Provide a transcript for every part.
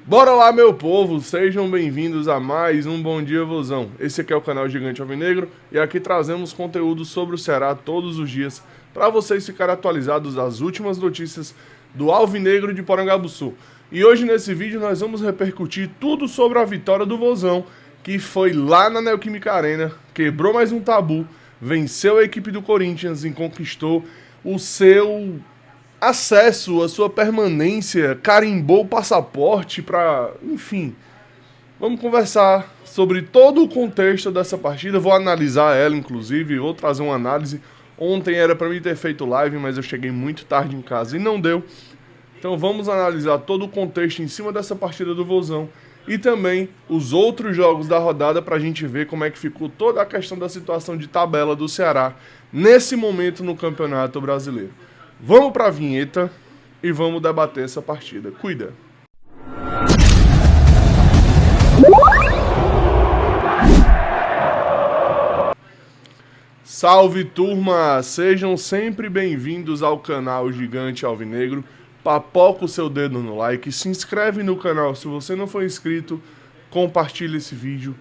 Bora lá, meu povo, sejam bem-vindos a mais um Bom Dia Vozão. Esse aqui é o canal Gigante Alvinegro e aqui trazemos conteúdo sobre o Ceará todos os dias para vocês ficarem atualizados das últimas notícias do Alvinegro de Porangabuçu. E hoje nesse vídeo nós vamos repercutir tudo sobre a vitória do Vozão, que foi lá na Neoquímica Arena, quebrou mais um tabu, venceu a equipe do Corinthians e conquistou o seu acesso, a sua permanência, carimbou o passaporte para, enfim. Vamos conversar sobre todo o contexto dessa partida, vou analisar ela inclusive, vou trazer uma análise. Ontem era para mim ter feito live, mas eu cheguei muito tarde em casa e não deu. Então vamos analisar todo o contexto em cima dessa partida do Vozão e também os outros jogos da rodada para a gente ver como é que ficou toda a questão da situação de tabela do Ceará nesse momento no Campeonato Brasileiro. Vamos para a vinheta e vamos debater essa partida. Cuida! Salve, turma! Sejam sempre bem-vindos ao canal Gigante Alvinegro. Papoca o seu dedo no like, se inscreve no canal se você não for inscrito, compartilha esse vídeo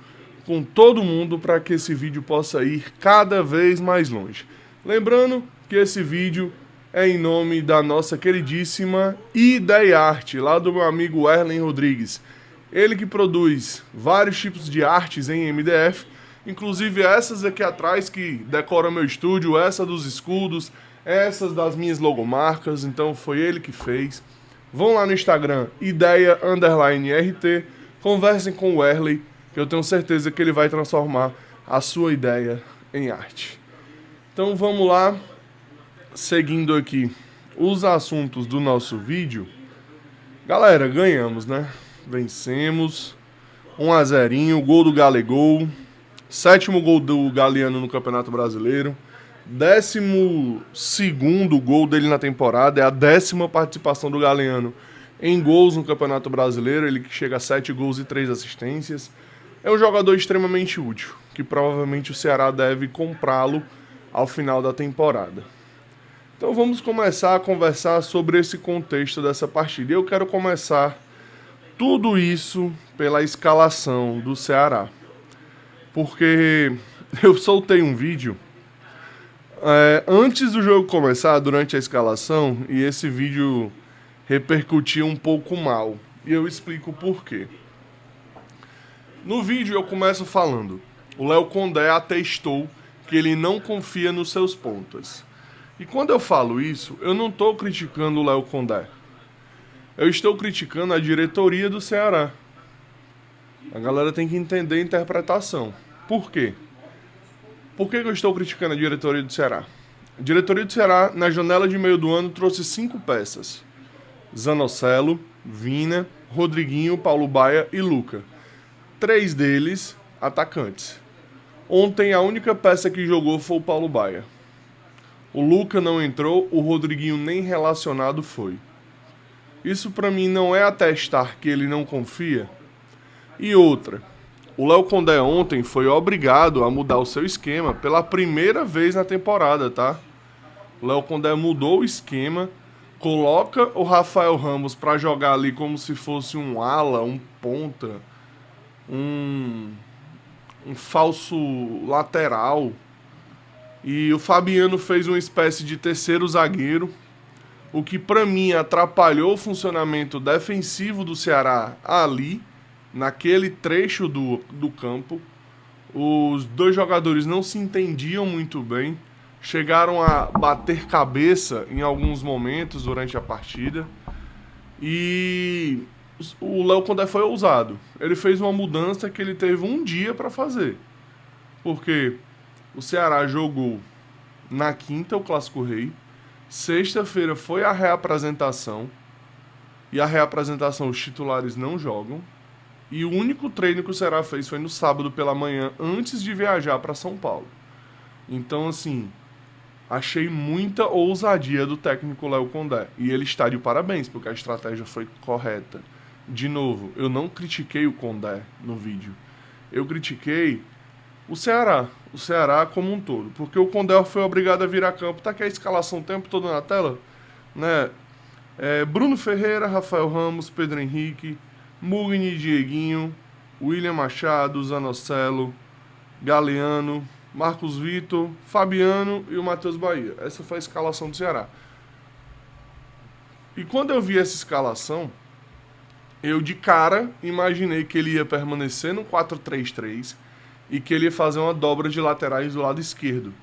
com todo mundo para que esse vídeo possa ir cada vez mais longe. Lembrando que esse vídeo é em nome da nossa queridíssima Ideiarte, lá do meu amigo Erlen Rodrigues. Ele que produz vários tipos de artes em MDF, inclusive essas aqui atrás que decoram meu estúdio, essa dos escudos, essas das minhas logomarcas, então foi ele que fez. Vão lá no Instagram, ideia_RT, conversem com o Erlen, que eu tenho certeza que ele vai transformar a sua ideia em arte. Então vamos lá. Seguindo aqui os assuntos do nosso vídeo, galera, ganhamos, né? Vencemos, 1-0, gol do Galegol, 7º gol do Galeano no Campeonato Brasileiro, 12º gol dele na temporada, é a 10ª participação do Galeano em gols no Campeonato Brasileiro, ele que chega a 7 gols e 3 assistências, é um jogador extremamente útil, que provavelmente o Ceará deve comprá-lo ao final da temporada. Então vamos começar a conversar sobre esse contexto dessa partida. Eu quero começar tudo isso pela escalação do Ceará. Porque eu soltei um vídeo antes do jogo começar, durante a escalação, e esse vídeo repercutiu um pouco mal. E eu explico por quê. No vídeo eu começo falando, o Léo Condé atestou que ele não confia nos seus pontas. E quando eu falo isso, eu não estou criticando o Léo Condé. Eu estou criticando a diretoria do Ceará. A galera tem que entender a interpretação. Por quê? Por que eu estou criticando a diretoria do Ceará? A diretoria do Ceará, na janela de meio do ano, trouxe 5 peças. Zanocelo, Vina, Rodriguinho, Paulo Baia e Luca. 3 deles, atacantes. Ontem, a única peça que jogou foi o Paulo Baia. O Luca não entrou, o Rodriguinho nem relacionado foi. Isso pra mim não é atestar que ele não confia. E outra, o Léo Condé ontem foi obrigado a mudar o seu esquema pela primeira vez na temporada, tá? O Léo Condé mudou o esquema, coloca o Rafael Ramos pra jogar ali como se fosse um ala, um ponta, um falso lateral. E o Fabiano fez uma espécie de terceiro zagueiro, o que para mim atrapalhou o funcionamento defensivo do Ceará ali, naquele trecho do campo. Os dois jogadores não se entendiam muito bem, chegaram a bater cabeça em alguns momentos durante a partida. E o Léo Condé foi ousado. Ele fez uma mudança que ele teve um dia para fazer. Porque o Ceará jogou na quinta o Clássico Rei, sexta-feira foi a reapresentação, e a reapresentação os titulares não jogam, e o único treino que o Ceará fez foi no sábado pela manhã, antes de viajar para São Paulo. Então, assim, achei muita ousadia do técnico Léo Condé, e ele está de parabéns, porque a estratégia foi correta. De novo, eu não critiquei o Condé no vídeo, eu critiquei o Ceará como um todo, porque o Condé foi obrigado a vir a campo, tá aqui a escalação o tempo todo na tela, né? Bruno Ferreira, Rafael Ramos, Pedro Henrique, Mugni e Dieguinho, William Machado, Zanocelo, Galeano, Marcos Vitor, Fabiano e o Matheus Bahia. Essa foi a escalação do Ceará. E quando eu vi essa escalação, eu de cara imaginei que ele ia permanecer no 4-3-3 e que ele ia fazer uma dobra de laterais do lado esquerdo.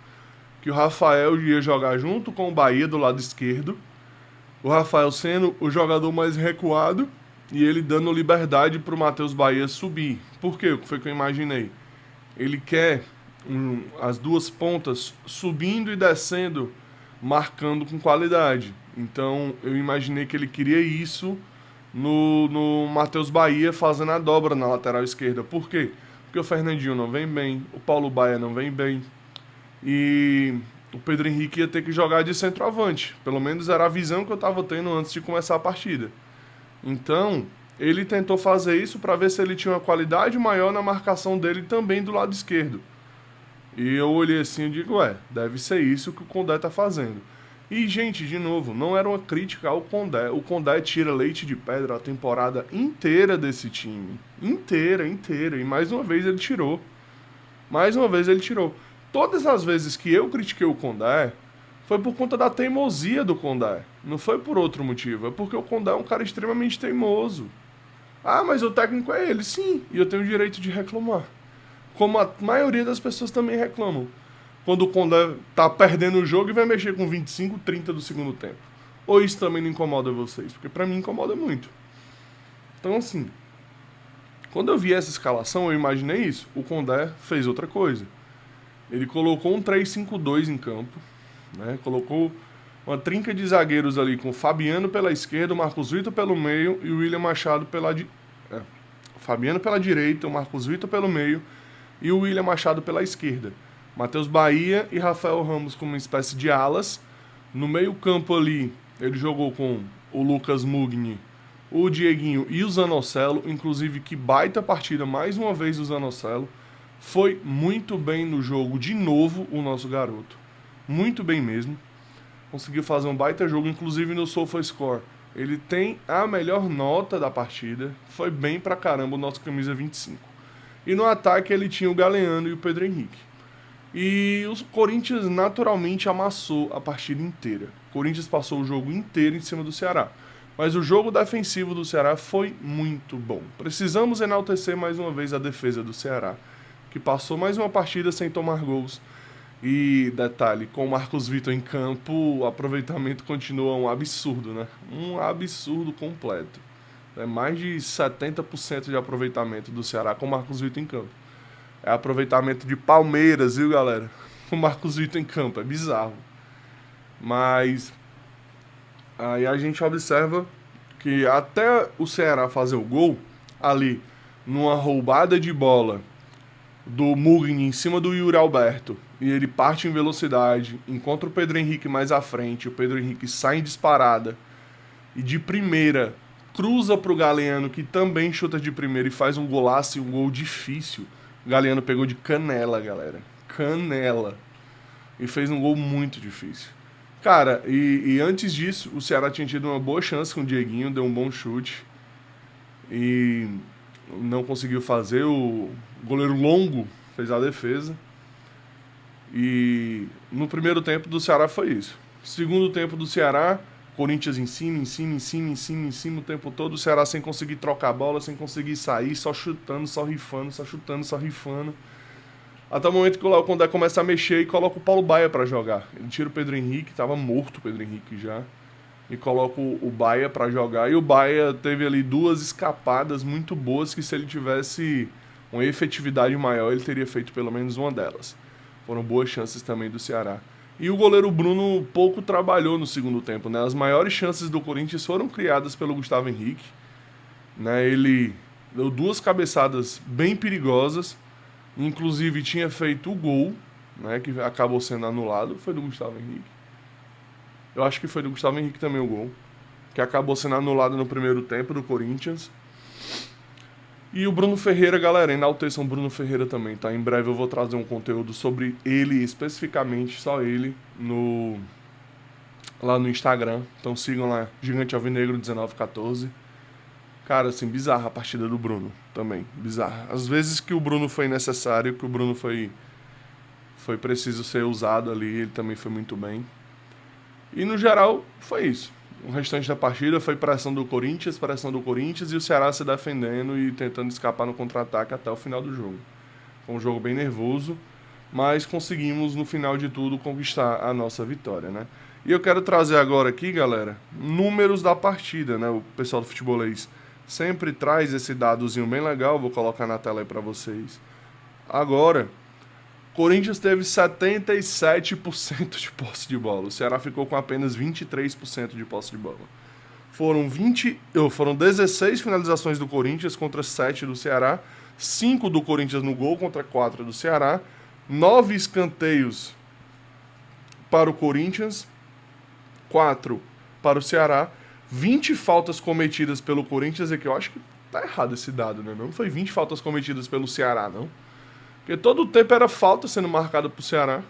Que o Rafael ia jogar junto com o Bahia do lado esquerdo, o Rafael sendo o jogador mais recuado e ele dando liberdade para o Matheus Bahia subir. Por quê? O que foi que eu imaginei? Ele quer as duas pontas subindo e descendo, marcando com qualidade. Então eu imaginei que ele queria isso no Matheus Bahia fazendo a dobra na lateral esquerda. Por quê? Porque o Fernandinho não vem bem, o Paulo Baia não vem bem e o Pedro Henrique ia ter que jogar de centroavante. Pelo menos era a visão que eu estava tendo antes de começar a partida. Então, ele tentou fazer isso para ver se ele tinha uma qualidade maior na marcação dele também do lado esquerdo. E eu olhei assim e digo, deve ser isso que o Condé tá fazendo. E, gente, de novo, não era uma crítica ao Condé. O Condé tira leite de pedra a temporada inteira desse time. Inteira. E mais uma vez ele tirou. Todas as vezes que eu critiquei o Condé, foi por conta da teimosia do Condé. Não foi por outro motivo. É porque o Condé é um cara extremamente teimoso. Ah, mas o técnico é ele. Sim, e eu tenho o direito de reclamar. Como a maioria das pessoas também reclamam. Quando o Condé tá perdendo o jogo e vai mexer com 25, 30 do segundo tempo. Ou isso também não incomoda vocês? Porque pra mim incomoda muito. Então assim, quando eu vi essa escalação, eu imaginei isso. O Condé fez outra coisa. Ele colocou um 3-5-2 em campo, né? Colocou uma trinca de zagueiros ali com o Fabiano pela esquerda, o Marcos Vitor pelo meio e o William Machado Fabiano pela direita, o Marcos Vitor pelo meio e o William Machado pela esquerda. Matheus Bahia e Rafael Ramos como uma espécie de alas. No meio campo ali, ele jogou com o Lucas Mugni, o Dieguinho e o Zanocelo. Inclusive, que baita partida mais uma vez do Zanocelo. Foi muito bem no jogo de novo o nosso garoto. Muito bem mesmo. Conseguiu fazer um baita jogo, inclusive no SofaScore. Ele tem a melhor nota da partida. Foi bem pra caramba o nosso camisa 25. E no ataque ele tinha o Galeano e o Pedro Henrique. E o Corinthians naturalmente amassou a partida inteira. O Corinthians passou o jogo inteiro em cima do Ceará. Mas o jogo defensivo do Ceará foi muito bom. Precisamos enaltecer mais uma vez a defesa do Ceará, que passou mais uma partida sem tomar gols. E, detalhe, com o Marcos Vitor em campo, o aproveitamento continua um absurdo, né? Um absurdo completo. É mais de 70% de aproveitamento do Ceará com o Marcos Vitor em campo. É aproveitamento de Palmeiras, viu, galera? O Marcos Vitor em campo, é bizarro. Mas aí a gente observa que até o Ceará fazer o gol, ali, numa roubada de bola do Mugni em cima do Yuri Alberto, e ele parte em velocidade, encontra o Pedro Henrique mais à frente, o Pedro Henrique sai em disparada, e de primeira cruza pro Galeano, que também chuta de primeira e faz um golaço e um gol difícil. O Galeano pegou de canela, galera. Canela. E fez um gol muito difícil. Cara, e antes disso, o Ceará tinha tido uma boa chance com o Dieguinho, deu um bom chute. E não conseguiu fazer. O goleiro Longo fez a defesa. E no primeiro tempo do Ceará foi isso. Segundo tempo do Ceará, Corinthians em cima o tempo todo. O Ceará sem conseguir trocar a bola, sem conseguir sair, só chutando, só rifando. Até o momento que o Léo Condé começa a mexer e coloca o Paulo Baia pra jogar. Ele tira o Pedro Henrique, tava morto o Pedro Henrique já, e coloca o Baia pra jogar. E o Baia teve ali duas escapadas muito boas que, se ele tivesse uma efetividade maior, ele teria feito pelo menos uma delas. Foram boas chances também do Ceará. E o goleiro Bruno pouco trabalhou no segundo tempo, né? As maiores chances do Corinthians foram criadas pelo Gustavo Henrique, né? Ele deu duas cabeçadas bem perigosas, inclusive tinha feito o gol, né? Que acabou sendo anulado. Foi do Gustavo Henrique? Eu acho que foi do Gustavo Henrique também o gol, que acabou sendo anulado no primeiro tempo do Corinthians. E o Bruno Ferreira, galera, enalteçam o Bruno Ferreira também, tá? Em breve eu vou trazer um conteúdo sobre ele, especificamente, só ele, lá no Instagram. Então sigam lá, Gigante Alvinegro 1914. Cara, assim, bizarra a partida do Bruno também. Bizarra. Às vezes que o Bruno foi necessário, que o Bruno foi preciso ser usado ali, ele também foi muito bem. E no geral, foi isso. O restante da partida foi pressão do Corinthians e o Ceará se defendendo e tentando escapar no contra-ataque até o final do jogo. Foi um jogo bem nervoso, mas conseguimos, no final de tudo, conquistar a nossa vitória, né? E eu quero trazer agora aqui, galera, números da partida, né? O pessoal do futebolês sempre traz esse dadozinho bem legal, vou colocar na tela aí pra vocês. Agora, Corinthians teve 77% de posse de bola, o Ceará ficou com apenas 23% de posse de bola. Foram 16 finalizações do Corinthians contra 7 do Ceará, 5 do Corinthians no gol contra 4 do Ceará, 9 escanteios para o Corinthians, 4 para o Ceará, 20 faltas cometidas pelo Corinthians, e que eu acho que tá errado esse dado, né? Não foi 20 faltas cometidas pelo Ceará, não. Porque todo o tempo era falta sendo marcada pro Ceará.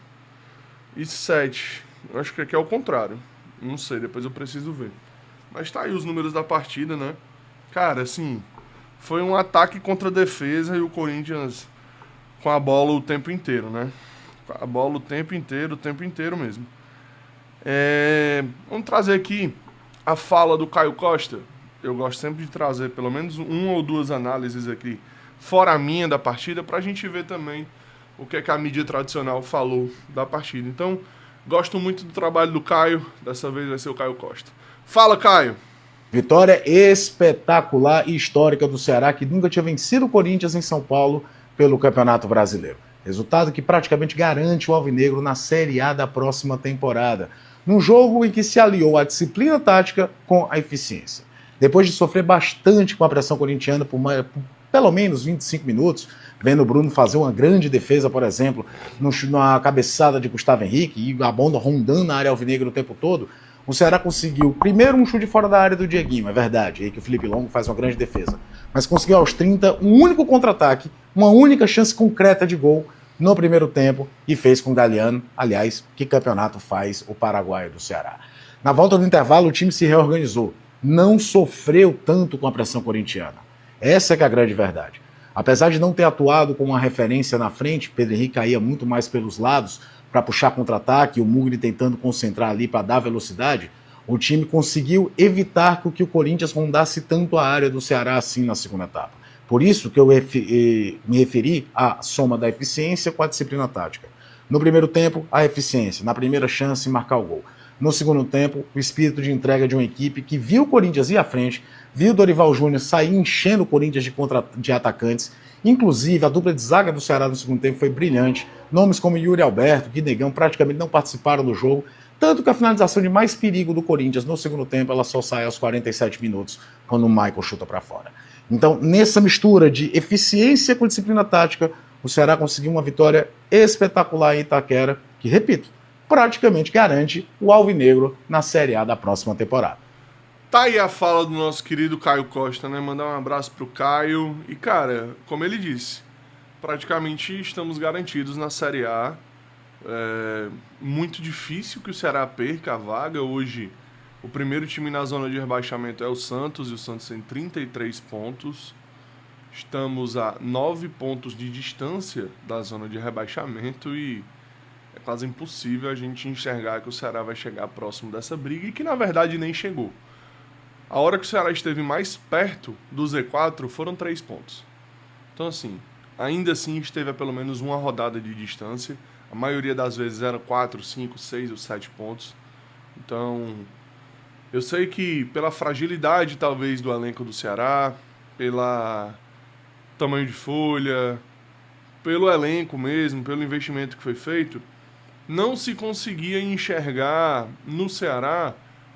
E 7. Eu acho que aqui é o contrário. Não sei, depois eu preciso ver. Mas tá aí os números da partida, né? Cara, assim, foi um ataque contra a defesa e o Corinthians com a bola o tempo inteiro, né? Com a bola o tempo inteiro mesmo. Vamos trazer aqui a fala do Caio Costa. Eu gosto sempre de trazer pelo menos uma ou duas análises aqui, fora a minha da partida, pra gente ver também o que é que a mídia tradicional falou da partida. Então, gosto muito do trabalho do Caio. Dessa vez vai ser o Caio Costa. Fala, Caio! Vitória espetacular e histórica do Ceará, que nunca tinha vencido o Corinthians em São Paulo pelo Campeonato Brasileiro. Resultado que praticamente garante o alvinegro na Série A da próxima temporada, num jogo em que se aliou a disciplina tática com a eficiência. Depois de sofrer bastante com a pressão corintiana por pelo menos 25 minutos, vendo o Bruno fazer uma grande defesa, por exemplo, na cabeçada de Gustavo Henrique e a bola rondando a área alvinegra o tempo todo, o Ceará conseguiu primeiro um chute fora da área do Dieguinho, é verdade, aí que o Felipe Longo faz uma grande defesa, mas conseguiu aos 30 um único contra-ataque, uma única chance concreta de gol no primeiro tempo e fez com o Galeano. Aliás, que campeonato faz o paraguaio do Ceará? Na volta do intervalo o time se reorganizou, não sofreu tanto com a pressão corintiana. Essa é que é a grande verdade. Apesar de não ter atuado com uma referência na frente, Pedro Henrique caía muito mais pelos lados para puxar contra-ataque, o Mugni tentando concentrar ali para dar velocidade, o time conseguiu evitar que o Corinthians rondasse tanto a área do Ceará assim na segunda etapa. Por isso que eu me referi à soma da eficiência com a disciplina tática. No primeiro tempo, a eficiência, na primeira chance, marcar o gol. No segundo tempo, o espírito de entrega de uma equipe que viu o Corinthians ir à frente, viu o Dorival Júnior sair enchendo o Corinthians de atacantes. Inclusive, a dupla de zaga do Ceará no segundo tempo foi brilhante. Nomes como Yuri Alberto, Guinegão praticamente não participaram do jogo. Tanto que a finalização de mais perigo do Corinthians no segundo tempo, ela só sai aos 47 minutos, quando o Michael chuta para fora. Então, nessa mistura de eficiência com disciplina tática, o Ceará conseguiu uma vitória espetacular em Itaquera, que, repito, praticamente garante o alvinegro na Série A da próxima temporada. Tá aí a fala do nosso querido Caio Costa, né? Mandar um abraço pro Caio. E, cara, como ele disse, praticamente estamos garantidos na Série A. É muito difícil que o Ceará perca a vaga. Hoje, o primeiro time na zona de rebaixamento é o Santos, e o Santos tem 33 pontos. Estamos a 9 pontos de distância da zona de rebaixamento e é quase impossível a gente enxergar que o Ceará vai chegar próximo dessa briga, e que, na verdade, nem chegou. A hora que o Ceará esteve mais perto do Z4 foram 3 pontos. Então, assim, ainda assim esteve a pelo menos uma rodada de distância. A maioria das vezes eram 4, 5, 6 ou 7 pontos. Então, eu sei que pela fragilidade, talvez, do elenco do Ceará, pelo tamanho de folha, pelo elenco mesmo, pelo investimento que foi feito, não se conseguia enxergar no Ceará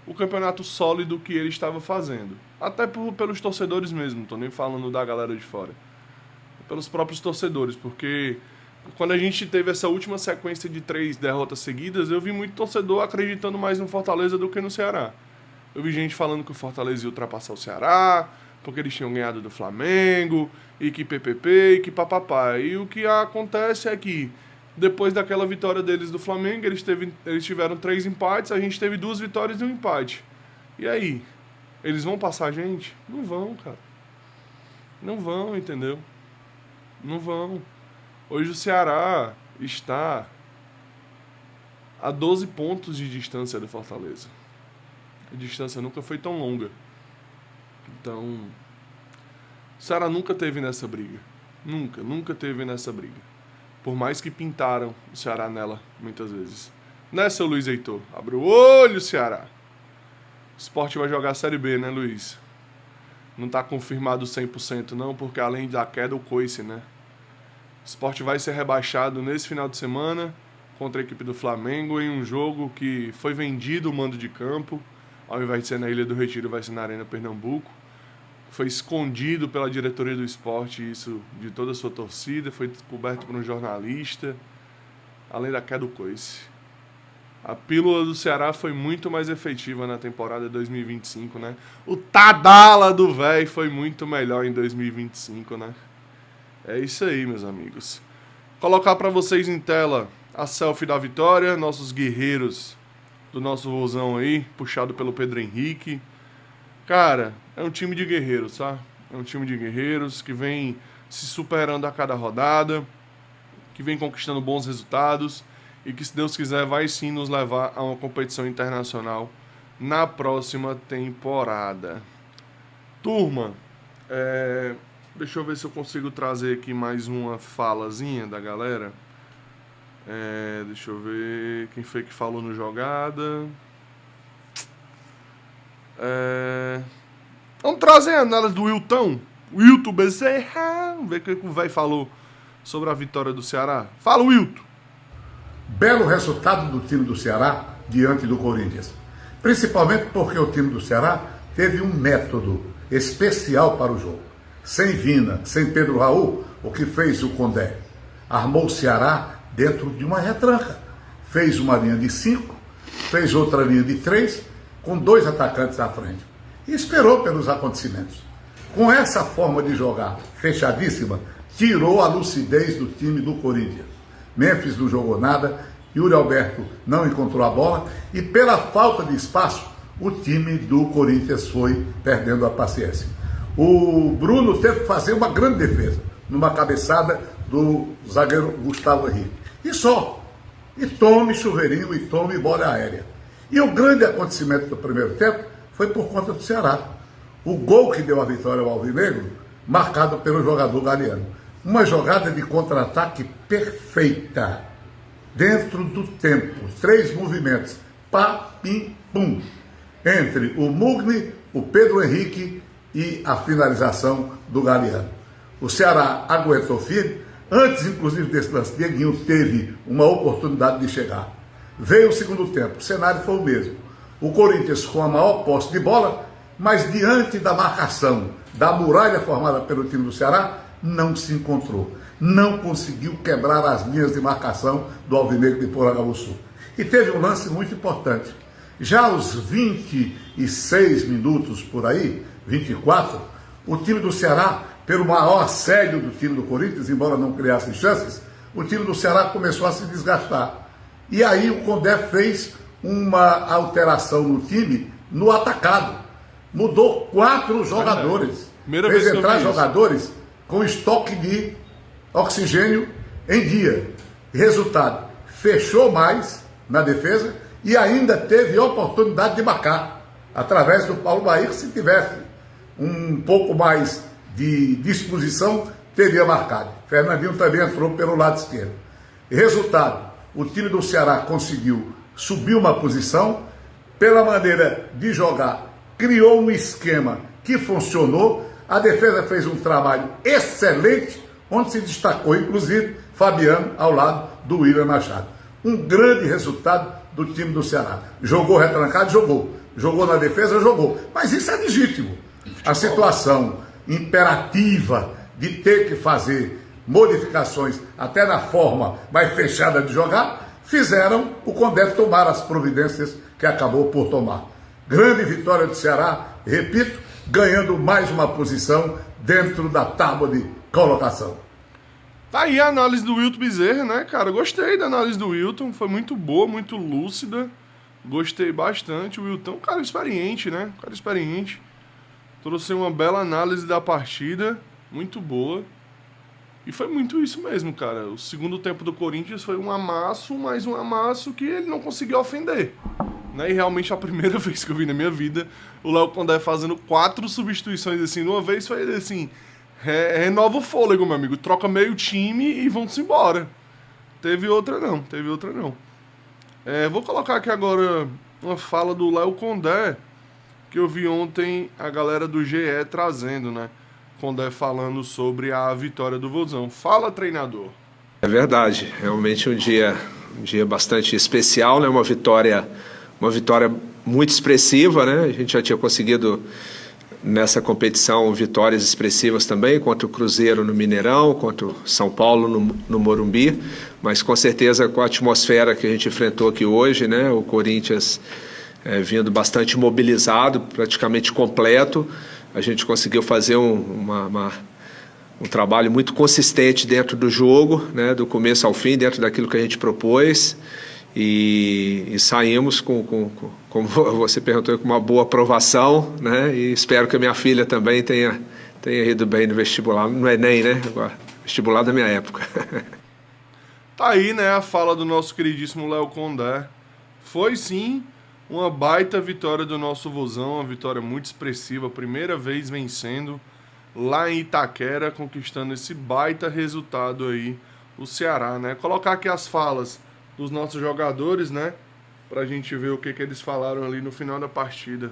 o campeonato sólido que ele estava fazendo. Até pelos torcedores mesmo, não estou nem falando da galera de fora. Pelos próprios torcedores, porque quando a gente teve essa última sequência de 3 derrotas seguidas, eu vi muito torcedor acreditando mais no Fortaleza do que no Ceará. Eu vi gente falando que o Fortaleza ia ultrapassar o Ceará, porque eles tinham ganhado do Flamengo, e que PPP, e que papapá. E o que acontece é que, depois daquela vitória deles do Flamengo, eles tiveram 3 empates, a gente teve 2 vitórias e um empate. E aí? Eles vão passar a gente? Não vão, cara. Não vão, entendeu? Não vão. Hoje o Ceará está a 12 pontos de distância do Fortaleza. A distância nunca foi tão longa. Então, o Ceará nunca teve nessa briga. Nunca teve nessa briga. Por mais que pintaram o Ceará nela, muitas vezes. Né, seu Luiz Heitor? Abre o olho, Ceará. O Sport vai jogar a Série B, né, Luiz? Não tá confirmado 100% não, porque além da queda, o coice, né? O Sport vai ser rebaixado nesse final de semana contra a equipe do Flamengo em um jogo que foi vendido o mando de campo. Ao invés de ser na Ilha do Retiro, vai ser na Arena Pernambuco. Foi escondido pela diretoria do Sport, isso de toda a sua torcida, foi descoberto por um jornalista, além da queda do coice. A pílula do Ceará foi muito mais efetiva na temporada de 2025, né? O Tadala do véi foi muito melhor em 2025, né? É isso aí, meus amigos. Colocar pra vocês em tela a selfie da vitória, nossos guerreiros do nosso vozão aí, puxado pelo Pedro Henrique. Cara, é um time de guerreiros, tá? É um time de guerreiros que vem se superando a cada rodada, que vem conquistando bons resultados e que, se Deus quiser, vai sim nos levar a uma competição internacional na próxima temporada. Turma, deixa eu ver se eu consigo trazer aqui mais uma falazinha da galera. Deixa eu ver quem foi que falou no Jogada. Vamos trazer a análise do Wilton Bezerra. Vamos ver o que o velho falou sobre a vitória do Ceará. Fala, Wilton. Belo resultado do time do Ceará diante do Corinthians. Principalmente porque o time do Ceará teve um método especial para o jogo. Sem Vina, sem Pedro Raul, o que fez o Condé? Armou o Ceará dentro de uma retranca. Fez uma linha de 5, fez outra linha de 3, com 2 atacantes à frente. E esperou pelos acontecimentos. Com essa forma de jogar fechadíssima, tirou a lucidez do time do Corinthians. Memphis não jogou nada, Yuri Alberto não encontrou a bola e, pela falta de espaço, o time do Corinthians foi perdendo a paciência. O Bruno teve que fazer uma grande defesa, numa cabeçada do zagueiro Gustavo Henrique. E só. E tome chuveirinho, e tome bola aérea. E o grande acontecimento do primeiro tempo foi por conta do Ceará. O gol que deu a vitória ao Alvinegro, marcado pelo jogador Galeano. Uma jogada de contra-ataque perfeita, dentro do tempo, 3 movimentos, pá, pim, pum, entre o Mugni, o Pedro Henrique e a finalização do Galeano. O Ceará aguentou firme, antes inclusive desse lance, Dieguinho teve uma oportunidade de chegar. Veio o segundo tempo, o cenário foi o mesmo. O Corinthians com a maior posse de bola, mas diante da marcação, da muralha formada pelo time do Ceará, não se encontrou, não conseguiu quebrar as linhas de marcação do Alvinegro de Porangabuçu. E teve um lance muito importante. Já aos 26 minutos por aí, 24, o time do Ceará, pelo maior assédio do time do Corinthians, embora não criasse chances, o time do Ceará começou a se desgastar. E aí o Condé fez uma alteração no time no atacado. Mudou 4 jogadores. Fez entrar jogadores com estoque de oxigênio em dia. Resultado, fechou mais na defesa e ainda teve oportunidade de marcar, através do Paulo Bahia, que se tivesse um pouco mais de disposição, teria marcado. Fernandinho também entrou pelo lado esquerdo. Resultado, o time do Ceará conseguiu subir uma posição, pela maneira de jogar, criou um esquema que funcionou. A defesa fez um trabalho excelente, onde se destacou, inclusive, Fabiano ao lado do William Machado. Um grande resultado do time do Ceará. Jogou retrancado? Jogou. Jogou na defesa? Jogou. Mas isso é legítimo. A situação imperativa de ter que fazer modificações, até na forma mais fechada de jogar, fizeram o Condé tomar as providências que acabou por tomar. Grande vitória do Ceará, repito, ganhando mais uma posição dentro da tábua de colocação. Tá aí a análise do Wilton Bezerra, né, cara? Gostei da análise do Wilton, foi muito boa, muito lúcida. Gostei bastante. O Wilton é um cara experiente, né? Um cara experiente. Trouxe uma bela análise da partida. muito boa. E foi muito isso mesmo, cara. O segundo tempo do Corinthians foi um amasso, mas um amasso que ele não conseguiu ofender. Né? E realmente a primeira vez que eu vi na minha vida o Léo Condé fazendo 4 substituições assim de uma vez, foi assim, renova o fôlego, meu amigo. Troca meio time e vão-se embora. Teve outra não. Vou colocar aqui agora uma fala do Léo Condé, que eu vi ontem a galera do GE trazendo, né? Condé falando sobre a vitória do Vozão. Fala, treinador. É verdade, realmente um dia bastante especial, né? Uma vitória muito expressiva, né? A gente já tinha conseguido nessa competição vitórias expressivas também, contra o Cruzeiro no Mineirão, contra o São Paulo no Morumbi, mas com certeza com a atmosfera que a gente enfrentou aqui hoje, né? O Corinthians vindo bastante mobilizado, praticamente completo. A gente conseguiu fazer um trabalho muito consistente dentro do jogo, né, do começo ao fim, dentro daquilo que a gente propôs, e saímos como você perguntou, com uma boa aprovação, né, e espero que a minha filha também tenha ido bem no vestibular, no Enem, né, agora, vestibular da minha época. Tá aí, né, a fala do nosso queridíssimo Léo Condé. Foi sim uma baita vitória do nosso Vozão, uma vitória muito expressiva, primeira vez vencendo lá em Itaquera, conquistando esse baita resultado aí, o Ceará, né? Colocar aqui as falas dos nossos jogadores, né? Pra gente ver o que eles falaram ali no final da partida.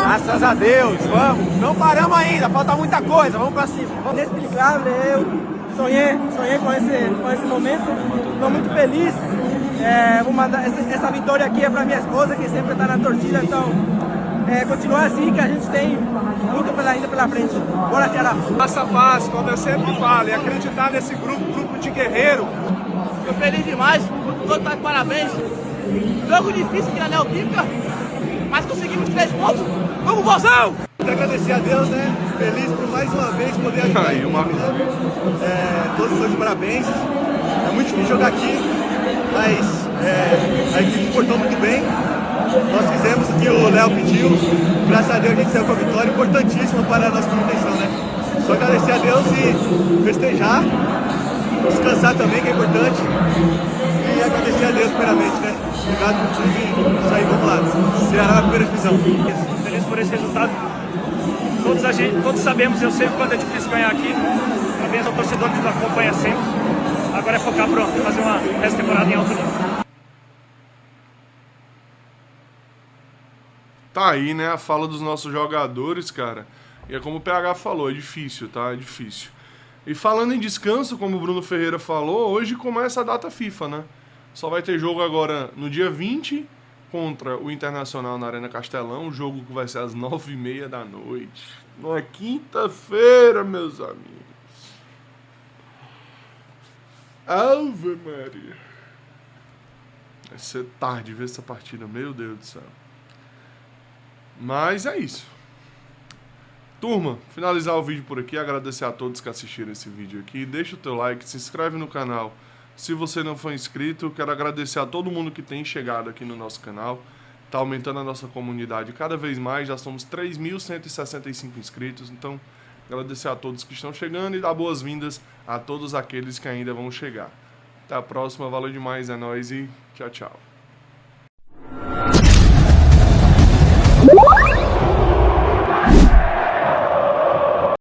Graças a Deus, vamos! Não paramos ainda, falta muita coisa, vamos pra cima. Inexplicável, eu sonhei com esse momento, estou muito feliz. Vou mandar essa vitória aqui para minha esposa, que sempre está na torcida, então continuar assim, que a gente tem muito ainda pela frente. Bora, Ceará! Passo a passo, como eu sempre falo, e acreditar nesse grupo de guerreiro. Estou feliz demais, todos tá de parabéns. Jogo difícil aqui na Neoquímica, mas conseguimos 3 pontos. Vamos, Vozão! Quero agradecer a Deus, né? Feliz por mais uma vez poder ajudar Aí, uma... todos estão de parabéns. É muito difícil jogar aqui, mas a equipe se portou muito bem. Nós fizemos o que o Léo pediu. Graças a Deus a gente saiu com a vitória, importantíssima para a nossa manutenção, né? Só agradecer a Deus e festejar, descansar também, que é importante. E agradecer a Deus primeiramente, né? Obrigado por tudo e isso aí, vamos lá. Ceará na primeira divisão. Feliz por esse resultado. Todos sabemos, eu sei o quanto é difícil ganhar aqui. Parabéns ao torcedor que nos acompanha sempre. Agora é focar para fazer uma essa temporada em alto nível. Tá aí, né, a fala dos nossos jogadores, cara. E é como o PH falou, é difícil, tá? É difícil. E falando em descanso, como o Bruno Ferreira falou, hoje começa a data FIFA, né? Só vai ter jogo agora no dia 20 contra o Internacional na Arena Castelão, um jogo que vai ser às 9h30 da noite. Na quinta-feira, meus amigos. Ave Maria. Vai ser tarde ver essa partida, meu Deus do céu. Mas é isso. Turma, finalizar o vídeo por aqui, agradecer a todos que assistiram esse vídeo aqui. Deixa o teu like, se inscreve no canal. Se você não for inscrito, quero agradecer a todo mundo que tem chegado aqui no nosso canal. Tá aumentando a nossa comunidade cada vez mais, já somos 3.165 inscritos. Então, agradecer a todos que estão chegando e dar boas-vindas a todos aqueles que ainda vão chegar. Até a próxima, valeu demais, é nóis e tchau, tchau.